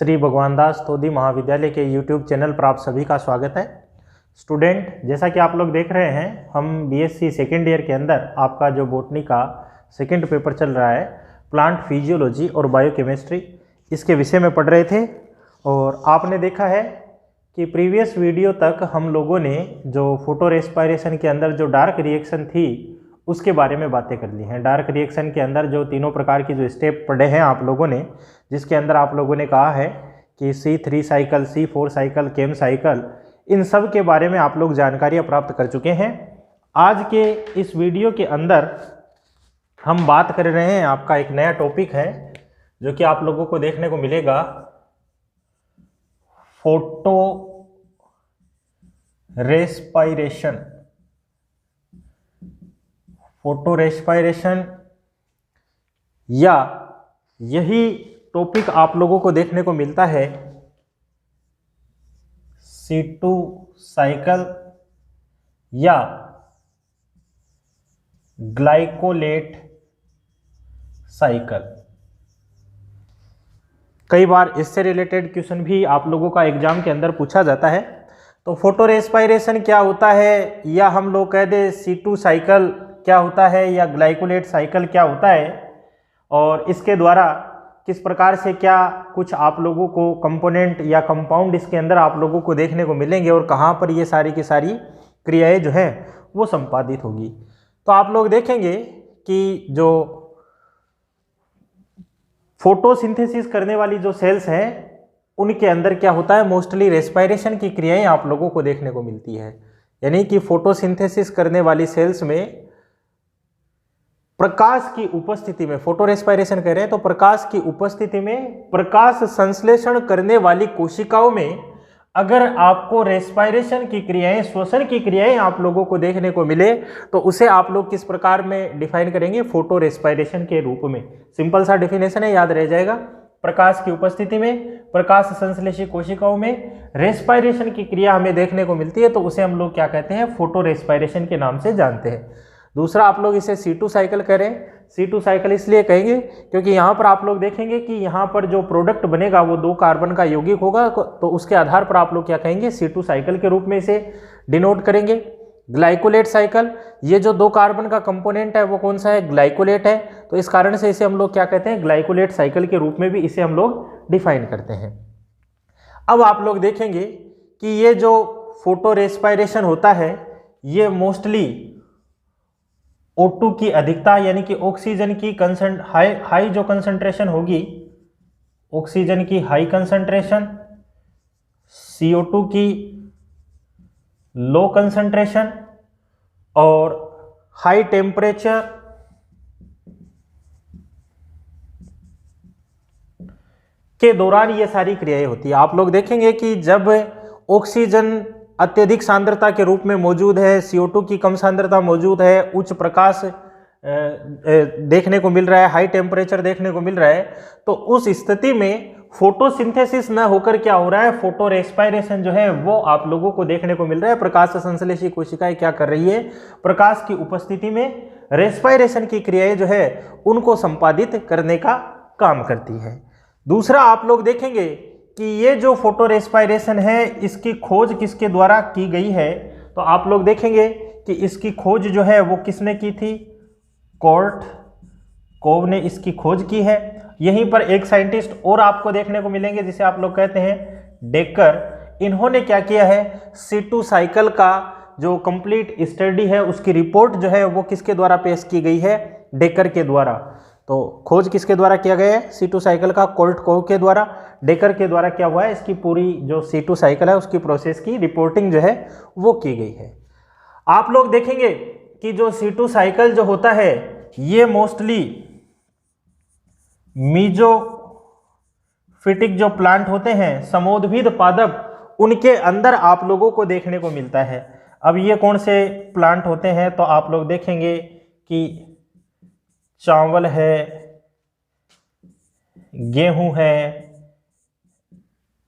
श्री भगवान दास तोदी महाविद्यालय के YouTube चैनल पर आप सभी का स्वागत है। स्टूडेंट, जैसा कि आप लोग देख रहे हैं, हम बीएससी सेकेंड ईयर के अंदर आपका जो बॉटनी का सेकेंड पेपर चल रहा है, प्लांट फिजियोलॉजी और बायोकेमिस्ट्री, इसके विषय में पढ़ रहे थे। और आपने देखा है कि प्रीवियस वीडियो तक हम लोगों ने जो फोटो रेस्पायरेशन के अंदर जो डार्क रिएक्शन थी उसके बारे में बातें कर ली हैं। डार्क रिएक्शन के अंदर जो तीनों प्रकार की जो स्टेप पढ़े हैं आप लोगों ने, जिसके अंदर आप लोगों ने कहा है कि C3 साइकिल, C4 साइकिल, केम साइकिल, इन सब के बारे में आप लोग जानकारियाँ प्राप्त कर चुके हैं। आज के इस वीडियो के अंदर हम बात कर रहे हैं, आपका एक नया टॉपिक है जो कि आप लोगों को देखने को मिलेगा, फोटो रेस्पायरेशन। फोटो रेस्पायरेशन, या यही टॉपिक आप लोगों को देखने को मिलता है C2 साइकिल या ग्लाइकोलेट साइकिल। कई बार इससे रिलेटेड क्वेश्चन भी आप लोगों का एग्जाम के अंदर पूछा जाता है। तो फोटो रेस्पायरेशन क्या होता है, या हम लोग कह दें C2 साइकिल क्या होता है, या ग्लाइकोलेट साइकिल क्या होता है, और इसके द्वारा किस प्रकार से क्या कुछ आप लोगों को कंपोनेंट या कंपाउंड इसके अंदर आप लोगों को देखने को मिलेंगे, और कहाँ पर ये सारी की सारी क्रियाएं जो हैं वो संपादित होगी। तो आप लोग देखेंगे कि जो फोटोसिंथेसिस करने वाली जो सेल्स हैं उनके अंदर क्या होता है, मोस्टली रेस्पायरेशन की क्रियाएं आप लोगों को देखने को मिलती है। यानी कि फोटोसिंथेसिस करने वाली सेल्स में प्रकाश की उपस्थिति में, फोटो रेस्पायरेशन कह रहे हैं तो प्रकाश की उपस्थिति में प्रकाश संश्लेषण करने वाली कोशिकाओं में अगर आपको रेस्पायरेशन की क्रियाएं, श्वसन की क्रियाएं आप लोगों को देखने को मिले तो उसे आप लोग किस प्रकार में डिफाइन करेंगे, फोटो रेस्पायरेशन के रूप में। सिंपल सा डिफिनेशन है, याद रह जाएगा। प्रकाश की उपस्थिति में प्रकाश संश्लेषी कोशिकाओं में रेस्पायरेशन की क्रिया हमें देखने को मिलती है तो उसे हम लोग क्या कहते हैं, फोटो रेस्पायरेशन के नाम से जानते हैं। दूसरा, आप लोग इसे C2 साइकिल करें। C2 साइकिल इसलिए कहेंगे क्योंकि यहाँ पर आप लोग देखेंगे कि यहाँ पर जो प्रोडक्ट बनेगा वो 2 कार्बन का यौगिक होगा, तो उसके आधार पर आप लोग क्या कहेंगे, C2 साइकिल के रूप में इसे डिनोट करेंगे। ग्लाइकोलेट साइकिल, ये जो 2 कार्बन का कंपोनेंट है वो कौन सा है, ग्लाइकोलेट है, तो इस कारण से इसे हम लोग क्या कहते हैं, ग्लाइकोलेट साइकिल के रूप में भी इसे हम लोग डिफाइन करते हैं। अब आप लोग देखेंगे कि ये जो फोटो रेस्पायरेशन होता है ये मोस्टली O2 की अधिकता, यानी कि ऑक्सीजन की हाई जो कंसंट्रेशन होगी, ऑक्सीजन की हाई कंसंट्रेशन, CO2 की लो कंसंट्रेशन और हाई टेम्परेचर के दौरान ये सारी क्रियाएं होती है। आप लोग देखेंगे कि जब ऑक्सीजन अत्यधिक सांद्रता के रूप में मौजूद है, CO2 की कम सांद्रता मौजूद है, उच्च प्रकाश देखने को मिल रहा है, हाई टेम्परेचर देखने को मिल रहा है, तो उस स्थिति में फोटोसिंथेसिस न होकर क्या हो रहा है, फोटो रेस्पायरेशन जो है वो आप लोगों को देखने को मिल रहा है। प्रकाश संश्लेषी कोशिकाएं क्या कर रही है, प्रकाश की उपस्थिति में रेस्पायरेशन की क्रियाएं जो है उनको संपादित करने का काम करती है। दूसरा, आप लोग देखेंगे कि ये जो फोटो रेस्पायरेशन है इसकी खोज किसके द्वारा की गई है, तो आप लोग देखेंगे कि इसकी खोज जो है वो किसने की थी, कोर्टकोव ने इसकी खोज की है। यहीं पर एक साइंटिस्ट और आपको देखने को मिलेंगे जिसे आप लोग कहते हैं डेकर। इन्होंने क्या किया है, C2 साइकिल का जो कंप्लीट स्टडी है उसकी रिपोर्ट जो है वो किसके द्वारा पेश की गई है, डेकर के द्वारा। तो खोज किसके द्वारा किया गया है, C2 साइकिल का कोर्टकोव के द्वारा। डेकर के द्वारा क्या हुआ है, इसकी पूरी जो C2 साइकिल है उसकी प्रोसेस की रिपोर्टिंग जो है वो की गई है। आप लोग देखेंगे कि जो C2 साइकिल जो होता है ये मोस्टली मीजोफिटिक जो प्लांट होते हैं, समोद्भिद पादप, उनके अंदर आप लोगों को देखने को मिलता है। अब ये कौन से प्लांट होते हैं, तो आप लोग देखेंगे कि चावल है, गेहूं है,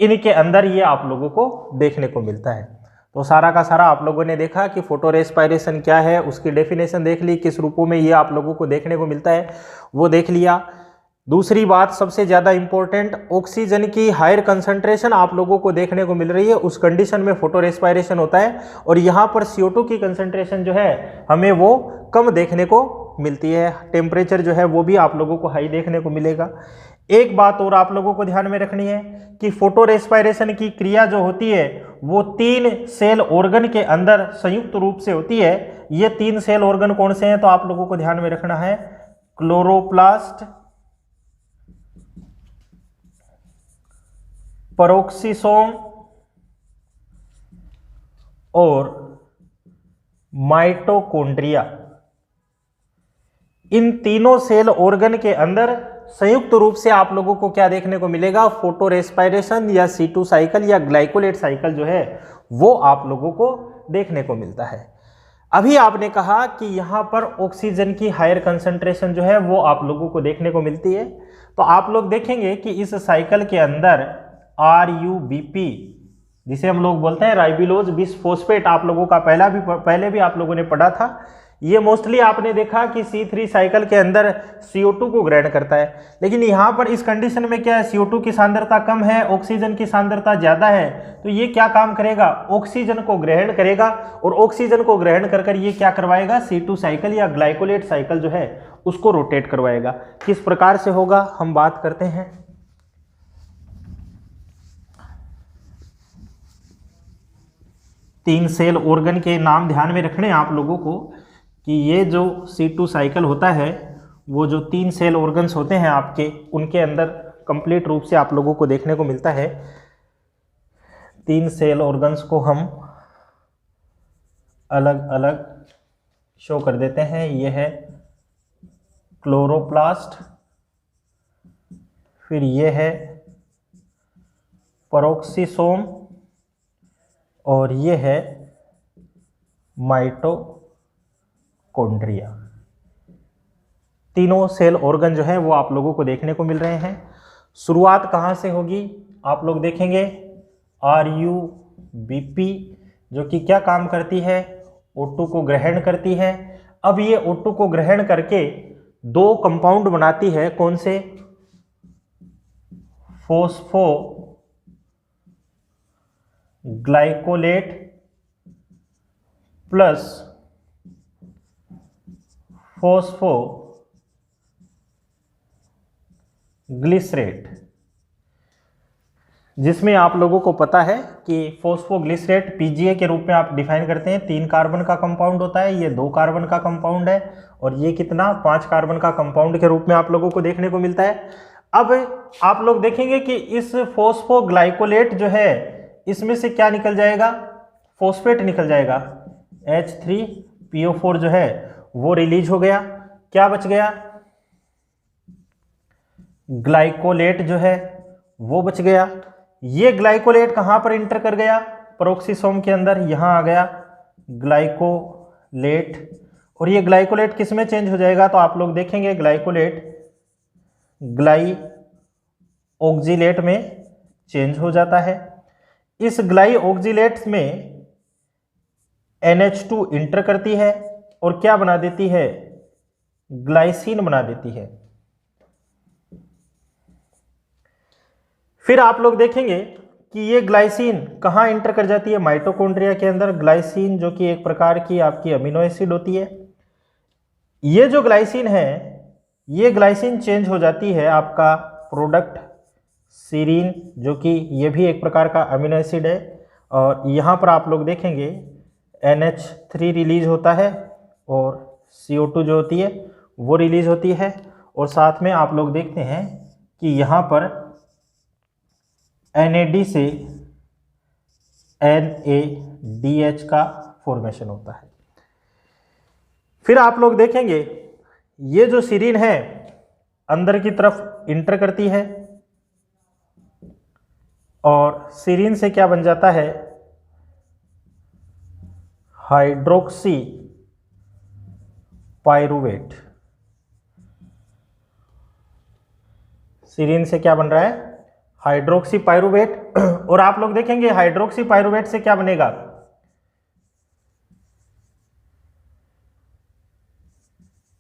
इनके अंदर ये आप लोगों को देखने को मिलता है। तो सारा का सारा आप लोगों ने देखा कि फोटो रेस्पायरेशन क्या है, उसकी डेफिनेशन देख ली, किस रूपों में ये आप लोगों को देखने को मिलता है वो देख लिया। दूसरी बात सबसे ज़्यादा इंपॉर्टेंट, ऑक्सीजन की हायर कंसंट्रेशन आप लोगों को देखने को मिल रही है, उस कंडीशन में फोटो रेस्पायरेशन होता है। और यहाँ पर CO2 की कंसंट्रेशन जो है हमें वो कम देखने को मिलती है, टेम्परेचर जो है वो भी आप लोगों को हाई देखने को मिलेगा। एक बात और आप लोगों को ध्यान में रखनी है कि फोटो रेस्पायरेशन की क्रिया जो होती है वो 3 सेल ऑर्गन के अंदर संयुक्त रूप से होती है। ये 3 सेल ऑर्गन कौन से हैं तो आप लोगों को ध्यान में रखना है, क्लोरोप्लास्ट, पेरोक्सिसोम और माइटोकॉन्ड्रिया। इन तीनों सेल ऑर्गन के अंदर संयुक्त रूप से आप लोगों को क्या देखने को मिलेगा, फोटो रेस्पायरेशन या C2 साइकिल या ग्लाइकोलेट साइकिल जो है वो आप लोगों को देखने को मिलता है। अभी आपने कहा कि यहाँ पर ऑक्सीजन की हायर कंसंट्रेशन जो है वो आप लोगों को देखने को मिलती है, तो आप लोग देखेंगे कि इस साइकिल के अंदर RUBP जिसे हम लोग बोलते हैं राइबिलोज बिसफॉस्फेट, आप लोगों का पहले भी आप लोगों ने पढ़ा था। ये मोस्टली आपने देखा कि C3 साइकिल के अंदर CO2 को ग्रहण करता है, लेकिन यहाँ पर इस कंडीशन में क्या है, CO2 की सांद्रता कम है, ऑक्सीजन की सांद्रता ज़्यादा है, तो ये क्या काम करेगा, ऑक्सीजन को ग्रहण करेगा और ऑक्सीजन को ग्रहण कर कर ये क्या करवाएगा, C2 साइकिल या ग्लाइकोलेट साइकिल जो है उसको रोटेट करवाएगा। किस प्रकार से होगा हम बात करते हैं। तीन सेल ऑर्गन के नाम ध्यान में रखने आप लोगों को कि ये जो C2 साइकिल होता है वो जो 3 सेल ऑर्गन्स होते हैं आपके, उनके अंदर कंप्लीट रूप से आप लोगों को देखने को मिलता है। 3 सेल ऑर्गन्स को हम अलग अलग शो कर देते हैं। ये है क्लोरोप्लास्ट, फिर ये है पेरोक्सिसोम और ये है माइटोकॉन्ड्रिया। तीनों सेल ऑर्गन जो है वो आप लोगों को देखने को मिल रहे हैं। शुरुआत कहाँ से होगी आप लोग देखेंगे, RUBP जो कि क्या काम करती है, O2 को ग्रहण करती है। अब ये O2 को ग्रहण करके 2 कंपाउंड बनाती है, कौन से, phospho glycolate plus phospho glycerate, जिसमें आप लोगों को पता है कि फोस्फोग्लिसरेट PGA के रूप में आप डिफाइन करते हैं। 3 कार्बन का कंपाउंड होता है, ये 2 कार्बन का कंपाउंड है और ये कितना 5 कार्बन का कंपाउंड के रूप में आप लोगों को देखने को मिलता है। अब आप लोग देखेंगे कि इस फोस्फोग्लाइकोलेट जो है इसमें से क्या निकल जाएगा, फॉस्फेट निकल जाएगा, H3PO4 जो है वो रिलीज हो गया। क्या बच गया, ग्लाइकोलेट जो है वो बच गया। ये ग्लाइकोलेट कहां पर इंटर कर गया, पेरोक्सिसोम के अंदर, यहां आ गया ग्लाइकोलेट। और ये ग्लाइकोलेट किस में चेंज हो जाएगा तो आप लोग देखेंगे ग्लाइकोलेट ग्लाइऑक्जिलेट में चेंज हो जाता है। इस ग्लाइऑक्जिलेट में NH2 इंटर करती है और क्या बना देती है, ग्लाइसिन बना देती है। फिर आप लोग देखेंगे कि ये ग्लाइसिन कहाँ इंटर कर जाती है, माइटोकॉन्ड्रिया के अंदर। ग्लाइसिन जो कि एक प्रकार की आपकी अमीनो एसिड होती है। ये जो ग्लाइसिन है ये ग्लाइसिन चेंज हो जाती है आपका प्रोडक्ट सीरीन, जो कि ये भी एक प्रकार का अमीनो एसिड है। और यहाँ पर आप लोग देखेंगे NH3 रिलीज होता है और CO2 जो होती है वो रिलीज होती है। और साथ में आप लोग देखते हैं कि यहाँ पर NAD से NADH का फॉर्मेशन होता है। फिर आप लोग देखेंगे ये जो सीरीन है अंदर की तरफ इंटर करती है और सीरीन से क्या बन जाता है, हाइड्रोक्सी पाइरुवेट। सीरीन से क्या बन रहा है, हाइड्रोक्सी पाइरुवेट। और आप लोग देखेंगे हाइड्रोक्सी पाइरुवेट से क्या बनेगा,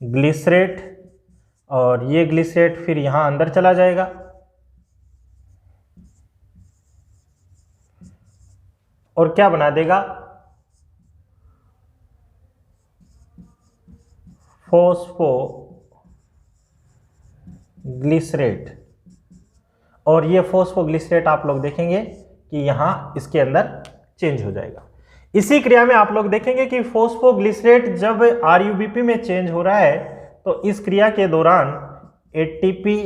ग्लिसरेट और ये ग्लिसरेट फिर यहाँ अंदर चला जाएगा और क्या बना देगा, फोस्फोग्लिसरेट। और ये फोस्फोग्लिसरेट आप लोग देखेंगे कि यहाँ इसके अंदर चेंज हो जाएगा। इसी क्रिया में आप लोग देखेंगे कि फोस्फोग्लिसरेट जब आरयूबीपी में चेंज हो रहा है तो इस क्रिया के दौरान एटीपी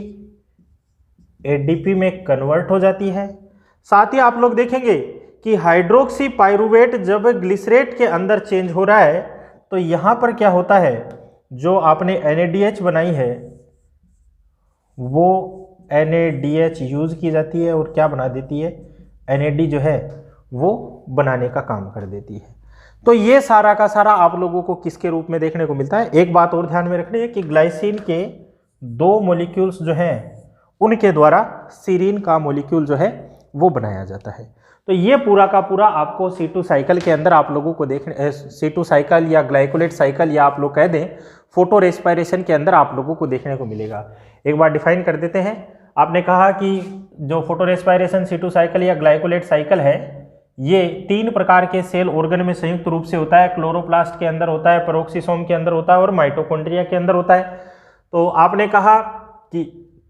एडीपी में कन्वर्ट हो जाती है। साथ ही आप लोग देखेंगे कि हाइड्रोक्सी पाइरुवेट जब ग्लिसरेट के अंदर चेंज हो रहा है तो यहाँ पर क्या होता है, जो आपने NADH बनाई है वो NADH यूज की जाती है और क्या बना देती है, NAD जो है वो बनाने का काम कर देती है। तो ये सारा का सारा आप लोगों को किसके रूप में देखने को मिलता है। एक बात और ध्यान में रखनी है कि ग्लाइसिन के 2 मॉलिक्यूल्स जो हैं उनके द्वारा सीरीन का मॉलिक्यूल जो है वो बनाया जाता है। तो ये पूरा का पूरा आपको C2 साइकिल के अंदर आप लोगों को देखने, C2 साइकिल या ग्लाइकोलेट साइकिल या आप लोग कह दें फोटो रेस्पायरेशन के अंदर आप लोगों को देखने को मिलेगा। एक बार डिफाइन कर देते हैं। आपने कहा कि जो फोटो रेस्पायरेशन C2 साइकिल या ग्लाइकोलेट साइकिल है ये 3 प्रकार के सेल ऑर्गन में संयुक्त रूप से होता है। क्लोरोप्लास्ट के अंदर होता है, पेरोक्सिसोम के अंदर होता है और माइटोकॉन्ड्रिया के अंदर होता है। तो आपने कहा कि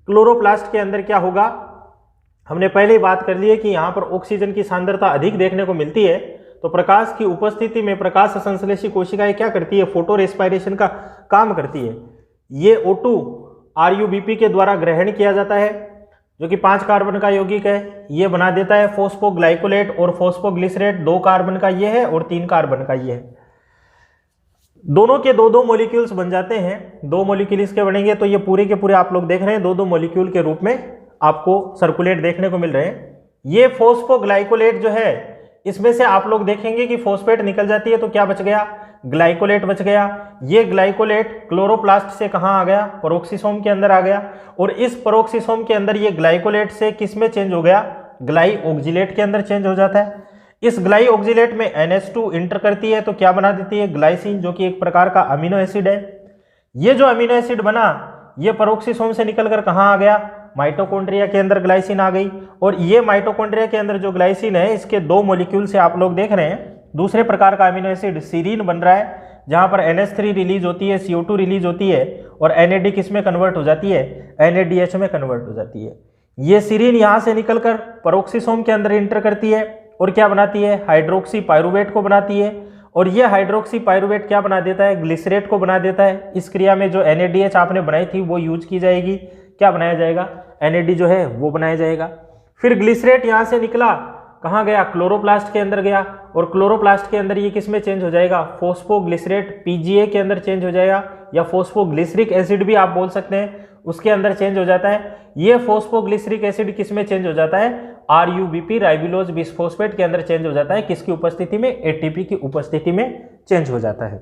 क्लोरोप्लास्ट के अंदर क्या होगा, हमने पहले ही बात कर ली है कि यहाँ पर ऑक्सीजन की सांद्रता अधिक देखने को मिलती है। तो प्रकाश की उपस्थिति में प्रकाश संश्लेषी कोशिकाएं क्या करती है, फोटो रेस्पायरेशन का काम करती है। ये O2 आरयूबीपी के द्वारा ग्रहण किया जाता है जो कि 5 कार्बन का यौगिक है, ये बना देता है फोस्फोग्लाइकोलेट और फोस्फोग्लिसरेट। 2 कार्बन का ये है और 3 कार्बन का ये है। दोनों के 2-2 मॉलिक्यूल्स बन जाते हैं। 2 मॉलिक्यूल इसके बनेंगे तो ये पूरे के पूरे आप लोग देख रहे हैं 2-2 मॉलिक्यूल के रूप में आपको सर्कुलेट देखने को मिल रहे हैं। ये फोस्फोग्लाइकोलेट जो है इसमें से आप लोग देखेंगे कि फॉस्फेट निकल जाती है तो क्या बच गया, ग्लाइकोलेट बच गया। ये ग्लाइकोलेट क्लोरोप्लास्ट से कहाँ आ गया, पेरोक्सिसोम के अंदर आ गया। और इस पेरोक्सिसोम के अंदर ये ग्लाइकोलेट से किस में चेंज हो गया, ग्लाइऑक्जिलेट के अंदर चेंज हो जाता है। इस ग्लाइऑक्जिलेट में NH2 इंटर करती है तो क्या बना देती है, ग्लाइसिन, जो कि एक प्रकार का अमीनो एसिड है। ये जो अमीनो एसिड बना ये पेरोक्सिसोम से निकलकर कहाँ आ गया, माइटोकॉन्ड्रिया के अंदर ग्लाइसिन आ गई। और ये माइटोकॉन्ड्रिया के अंदर जो ग्लाइसिन है इसके 2 मॉलिक्यूल से आप लोग देख रहे हैं दूसरे प्रकार का अमीनो एसिड सीरीन बन रहा है, जहां पर NH3 रिलीज होती है, CO2 रिलीज होती है और NAD किस में कन्वर्ट हो जाती है, NADH में कन्वर्ट हो जाती है। ये सीरीन यहां से निकलकर पेरोक्सिसोम के अंदर इंटर करती है और क्या बनाती है, हाइड्रोक्सी पाइरुवेट को बनाती है। और ये हाइड्रोक्सी पाइरुवेट क्या बना देता है, ग्लिसरेट को बना देता है। इस क्रिया में जो NADH आपने बनाई थी वो यूज की जाएगी, क्या बनाया जाएगा, NAD जो है वो बनाया जाएगा। फिर ग्लिसरेट यहाँ से निकला, कहाँ गया, क्लोरोप्लास्ट के अंदर गया और क्लोरोप्लास्ट के अंदर ये किस में चेंज हो जाएगा, फोस्फोग्लिसरेट PGA के अंदर चेंज हो जाएगा या फोस्फोग्लिसरिक एसिड भी आप बोल सकते हैं, उसके अंदर चेंज हो जाता है। ये फोस्फोग्लिसरिक एसिड किस में चेंज हो जाता है, RUBP राइबुलोज बिसफॉस्फेट के अंदर चेंज हो जाता है। किसकी उपस्थिति में, ATP की उपस्थिति में चेंज हो जाता है।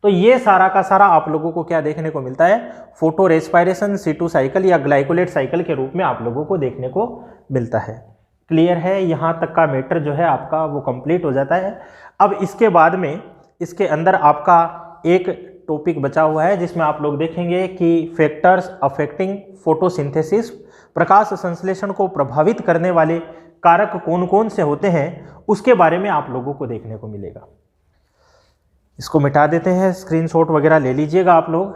तो ये सारा का सारा आप लोगों को क्या देखने को मिलता है, फोटो रेस्पायरेशन C2 साइकिल या ग्लाइकोलेट साइकिल के रूप में आप लोगों को देखने को मिलता है। क्लियर है, यहाँ तक का मैटर जो है आपका वो कंप्लीट हो जाता है। अब इसके बाद में इसके अंदर आपका एक टॉपिक बचा हुआ है जिसमें आप लोग देखेंगे कि फैक्टर्स अफेक्टिंग फोटोसिंथेसिस, प्रकाश संश्लेषण को प्रभावित करने वाले कारक कौन कौन से होते हैं उसके बारे में आप लोगों को देखने को मिलेगा। इसको मिटा देते हैं, स्क्रीनशॉट वगैरह ले लीजिएगा आप लोग।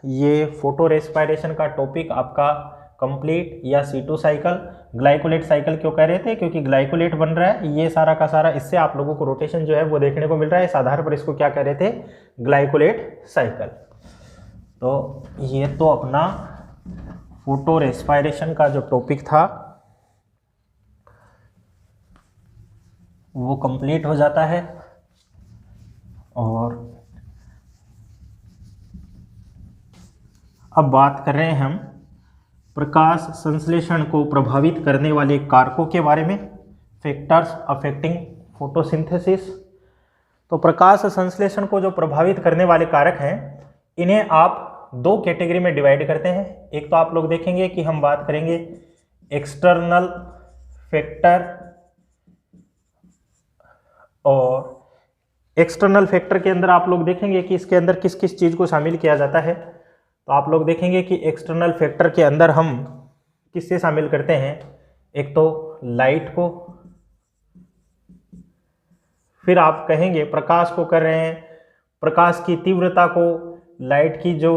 ये फोटो रेस्पायरेशन का टॉपिक आपका कंप्लीट, या C2 साइकिल, ग्लाइकोलेट साइकिल क्यों कह रहे थे, क्योंकि ग्लाइकोलेट बन रहा है। ये सारा का सारा इससे आप लोगों को रोटेशन जो है वो देखने को मिल रहा है, इस आधार पर इसको क्या कह रहे थे, ग्लाइकोलेट साइकिल। तो ये तो अपना फोटो रेस्पायरेशन का जो टॉपिक था वो कंप्लीट हो जाता है। और अब बात कर रहे हैं हम प्रकाश संश्लेषण को प्रभावित करने वाले कारकों के बारे में, फैक्टर्स अफेक्टिंग फोटोसिंथेसिस। तो प्रकाश संश्लेषण को जो प्रभावित करने वाले कारक हैं इन्हें आप 2 कैटेगरी में डिवाइड करते हैं। एक तो आप लोग देखेंगे कि हम बात करेंगे एक्सटर्नल फैक्टर, और एक्सटर्नल फैक्टर के अंदर आप लोग देखेंगे कि इसके अंदर किस किस चीज़ को शामिल किया जाता है। तो आप लोग देखेंगे कि एक्सटर्नल फैक्टर के अंदर हम किससे शामिल करते हैं, एक तो लाइट को, फिर आप कहेंगे प्रकाश को कर रहे हैं, प्रकाश की तीव्रता को, लाइट की जो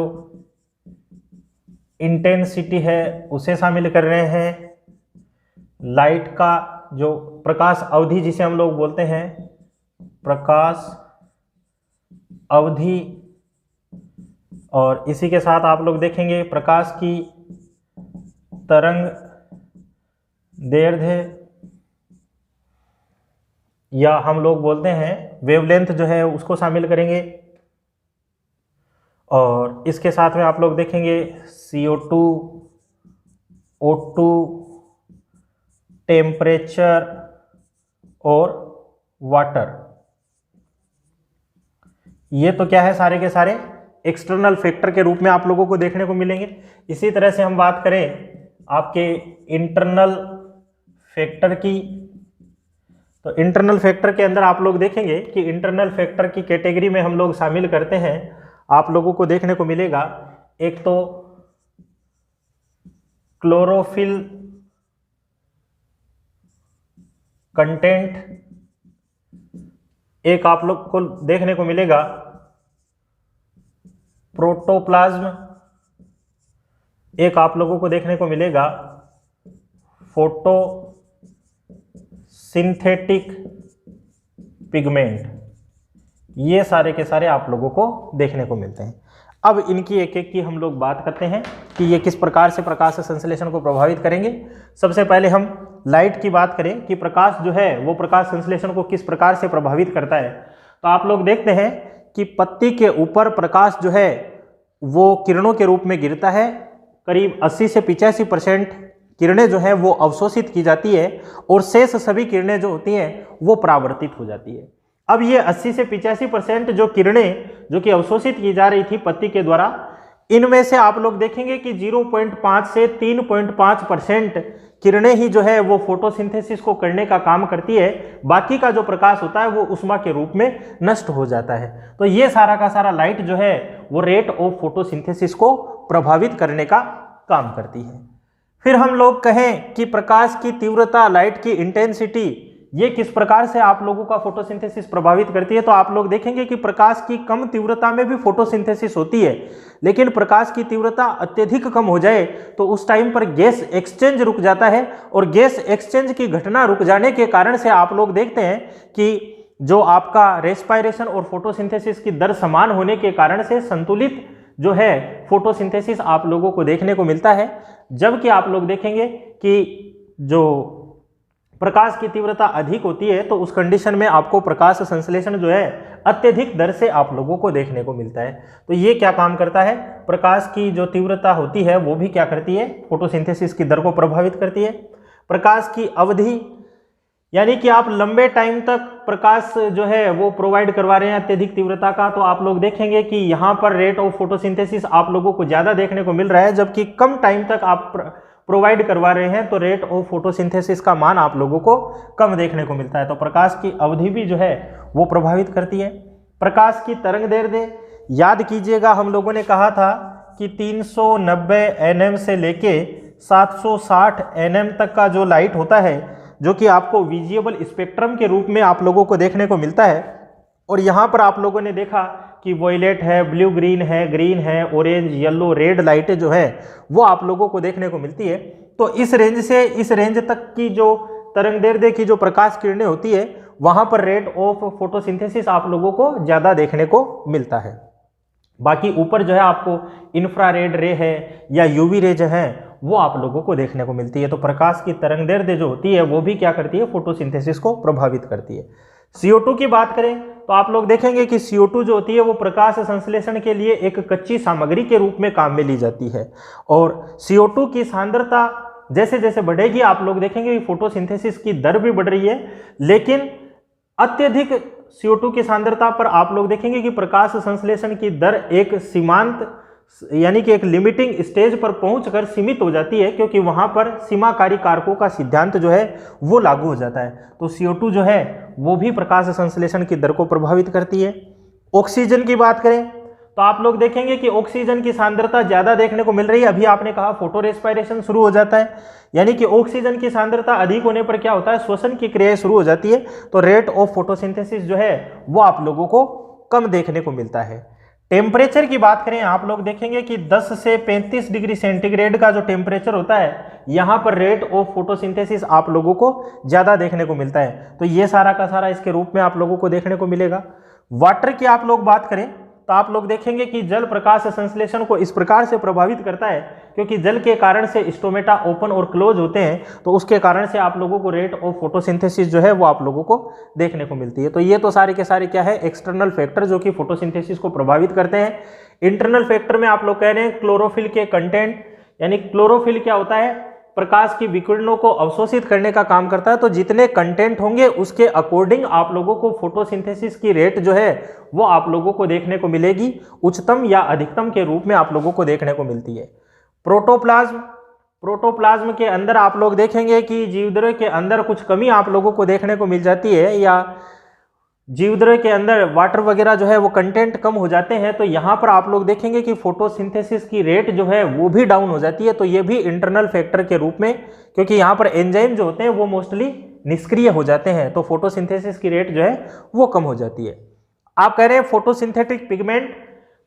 इंटेंसिटी है उसे शामिल कर रहे हैं, लाइट का जो प्रकाश अवधि जिसे हम लोग बोलते हैं प्रकाश अवधि, और इसी के साथ आप लोग देखेंगे प्रकाश की तरंग दैर्ध्य या हम लोग बोलते हैं वेवलेंथ जो है उसको शामिल करेंगे। और इसके साथ में आप लोग देखेंगे CO2, O2, टेम्परेचर और वाटर। ये तो क्या है, सारे के सारे एक्सटर्नल फैक्टर के रूप में आप लोगों को देखने को मिलेंगे। इसी तरह से हम बात करें आपके इंटरनल फैक्टर की, तो इंटरनल फैक्टर के अंदर आप लोग देखेंगे कि इंटरनल फैक्टर की कैटेगरी में हम लोग शामिल करते हैं, आप लोगों को देखने को मिलेगा एक तो क्लोरोफिल कंटेंट, एक आप लोग को देखने को मिलेगा प्रोटोप्लाज्म, एक आप लोगों को देखने को मिलेगा फोटोसिंथेटिक पिगमेंट। ये सारे के सारे आप लोगों को देखने को मिलते हैं। अब इनकी एक एक की हम लोग बात करते हैं कि ये किस प्रकार से प्रकाश संश्लेषण को प्रभावित करेंगे। सबसे पहले हम लाइट की बात करें कि प्रकाश जो है वो प्रकाश संश्लेषण को किस प्रकार से प्रभावित करता है। तो आप लोग देखते हैं कि पत्ती के ऊपर प्रकाश जो है वो किरणों के रूप में गिरता है, करीब 80 से 85% किरणें जो है वो अवशोषित की जाती है और शेष सभी किरणें जो होती हैं वो परावर्तित हो जाती है। अब ये 80 से 85% जो किरणें जो कि अवशोषित की जा रही थी पत्ती के द्वारा, इनमें से आप लोग देखेंगे कि 0.5 से 3.5% किरणें ही जो है वो फोटोसिंथेसिस को करने का काम करती है, बाकी का जो प्रकाश होता है वो उष्मा के रूप में नष्ट हो जाता है। तो ये सारा का सारा लाइट जो है वो रेट ऑफ फोटोसिंथेसिस को प्रभावित करने का काम करती है। फिर हम लोग कहें कि प्रकाश की तीव्रता, लाइट की इंटेंसिटी, ये किस प्रकार से आप लोगों का फोटोसिंथेसिस प्रभावित करती है। तो आप लोग देखेंगे कि प्रकाश की कम तीव्रता में भी फोटोसिंथेसिस होती है, लेकिन प्रकाश की तीव्रता अत्यधिक कम हो जाए तो उस टाइम पर गैस एक्सचेंज रुक जाता है, और गैस एक्सचेंज की घटना रुक जाने के कारण से आप लोग देखते हैं कि जो आपका रेस्पायरेशन और फोटोसिंथेसिस की दर समान होने के कारण से संतुलित जो है फोटोसिंथेसिस आप लोगों को देखने को मिलता है। जबकि आप लोग देखेंगे कि जो प्रकाश की तीव्रता अधिक होती है तो उस कंडीशन में आपको प्रकाश संश्लेषण जो है अत्यधिक दर से आप लोगों को देखने को मिलता है। तो ये क्या काम करता है, प्रकाश की जो तीव्रता होती है वो भी क्या करती है, फोटोसिंथेसिस की दर को प्रभावित करती है। प्रकाश की अवधि, यानी कि आप लंबे टाइम तक प्रकाश जो है वो प्रोवाइड करवा रहे हैं अत्यधिक तीव्रता का, तो आप लोग देखेंगे कि यहाँ पर रेट ऑफ फोटोसिंथेसिस आप लोगों को ज़्यादा देखने को मिल रहा है, जबकि कम टाइम तक आप प्रोवाइड करवा रहे हैं तो रेट ऑफ फोटोसिंथेसिस का मान आप लोगों को कम देखने को मिलता है। तो प्रकाश की अवधि भी जो है वो प्रभावित करती है। प्रकाश की तरंग दैर्ध्य, याद कीजिएगा हम लोगों ने कहा था कि 390 nm से लेके 760 nm तक का जो लाइट होता है जो कि आपको विजिबल स्पेक्ट्रम के रूप में आप लोगों को देखने को मिलता है। और यहाँ पर आप लोगों ने देखा कि वॉयलेट है, ब्लू ग्रीन है, ग्रीन है, ऑरेंज, येलो, रेड लाइटें जो है वो आप लोगों को देखने को मिलती है। तो इस रेंज से इस रेंज तक की जो तरंग दैर्ध्य की जो प्रकाश किरणें होती है वहाँ पर रेट ऑफ फोटोसिंथेसिस आप लोगों को ज़्यादा देखने को मिलता है। बाकी ऊपर जो है आपको इंफ्रारेड रे है या यूवी रे जो है वो आप लोगों को देखने को मिलती है। तो प्रकाश की तरंग दैर्ध्य जो होती है वो भी क्या करती है, फोटोसिंथेसिस को प्रभावित करती है। CO2 की बात करें तो आप लोग देखेंगे कि CO2 जो होती है वो प्रकाश संश्लेषण के लिए एक कच्ची सामग्री के रूप में काम में ली जाती है, और CO2 की सांद्रता जैसे जैसे बढ़ेगी आप लोग देखेंगे कि फोटोसिंथेसिस की दर भी बढ़ रही है, लेकिन अत्यधिक CO2 की सांद्रता पर आप लोग देखेंगे कि प्रकाश संश्लेषण की दर एक सीमांत यानी कि एक लिमिटिंग स्टेज पर पहुंचकर सीमित हो जाती है, क्योंकि वहां पर सीमाकारी कारकों का सिद्धांत जो है वो लागू हो जाता है। तो CO2 जो है वो भी प्रकाश संश्लेषण की दर को प्रभावित करती है। ऑक्सीजन की बात करें तो आप लोग देखेंगे कि ऑक्सीजन की सांद्रता ज्यादा देखने को मिल रही है। अभी आपने कहा फोटो रेस्पायरेशन शुरू हो जाता है, यानी कि ऑक्सीजन की सांद्रता अधिक होने पर क्या होता है, श्वसन की क्रियाएं शुरू हो जाती है, तो रेट ऑफ फोटोसिंथेसिस जो है वो आप लोगों को कम देखने को मिलता है। टेम्परेचर की बात करें, आप लोग देखेंगे कि 10 से 35 डिग्री सेंटीग्रेड का जो टेम्परेचर होता है, यहाँ पर रेट ऑफ फोटोसिंथेसिस आप लोगों को ज़्यादा देखने को मिलता है। तो ये सारा का सारा इसके रूप में आप लोगों को देखने को मिलेगा। वाटर की आप लोग बात करें तो आप लोग देखेंगे कि जल प्रकाश संश्लेषण को इस प्रकार से प्रभावित करता है, क्योंकि जल के कारण से स्टोमेटा ओपन और क्लोज होते हैं, तो उसके कारण से आप लोगों को रेट ऑफ फोटोसिंथेसिस जो है वो आप लोगों को देखने को मिलती है। तो ये तो सारे के सारे क्या है, एक्सटर्नल फैक्टर जो कि फोटोसिंथेसिस को प्रभावित करते हैं। इंटरनल फैक्टर में आप लोग कह रहे हैं क्लोरोफिल के कंटेंट, यानी क्लोरोफिल क्या होता है, प्रकाश की विकिरणों को अवशोषित करने का काम करता है। तो जितने कंटेंट होंगे उसके अकॉर्डिंग आप लोगों को फोटोसिंथेसिस की रेट जो है वो आप लोगों को देखने को मिलेगी, उच्चतम या अधिकतम के रूप में आप लोगों को देखने को मिलती है। प्रोटोप्लाज्म, प्रोटोप्लाज्म के अंदर आप लोग देखेंगे कि जीवद्रव्य के अंदर कुछ कमी आप लोगों को देखने को मिल जाती है, या जीवद्रव्य के अंदर वाटर वगैरह जो है वो कंटेंट कम हो जाते हैं। तो यहाँ पर आप लोग देखेंगे कि फोटोसिंथेसिस की रेट जो है वो भी डाउन हो जाती है। तो ये भी इंटरनल फैक्टर के रूप में, क्योंकि यहाँ पर एंजाइम जो होते हैं वो मोस्टली निष्क्रिय हो जाते हैं, तो फोटोसिंथेसिस की रेट जो है वो कम हो जाती है। आप कह रहे हैं फोटोसिंथेटिक पिगमेंट,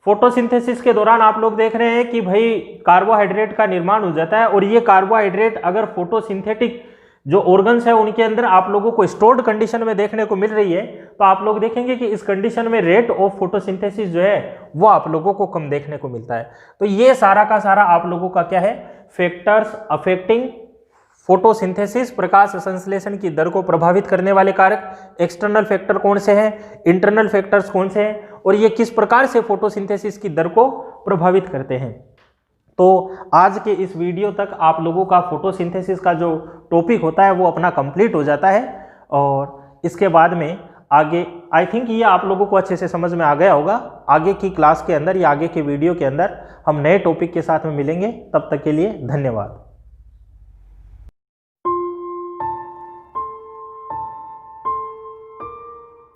फोटोसिंथेसिस के दौरान आप लोग देख रहे हैं कि भाई कार्बोहाइड्रेट का निर्माण हो जाता है, और ये कार्बोहाइड्रेट अगर फोटोसिंथेटिक जो ऑर्गन्स है उनके अंदर आप लोगों को स्टोर्ड कंडीशन में देखने को मिल रही है, तो आप लोग देखेंगे कि इस कंडीशन में रेट ऑफ फोटोसिंथेसिस जो है वो आप लोगों को कम देखने को मिलता है। तो ये सारा का सारा आप लोगों का क्या है, फैक्टर्स अफेक्टिंग फोटोसिंथेसिस, प्रकाश संश्लेषण की दर को प्रभावित करने वाले कारक। एक्सटर्नल फैक्टर कौन से हैं, इंटरनल फैक्टर्स कौन से हैं, और ये किस प्रकार से फोटोसिंथेसिस की दर को प्रभावित करते हैं। तो आज के इस वीडियो तक आप लोगों का फोटोसिंथेसिस का जो टॉपिक होता है वो अपना कंप्लीट हो जाता है, और इसके बाद में आगे आई थिंक ये आप लोगों को अच्छे से समझ में आ गया होगा। आगे की क्लास के अंदर या आगे के वीडियो के अंदर हम नए टॉपिक के साथ में मिलेंगे, तब तक के लिए धन्यवाद।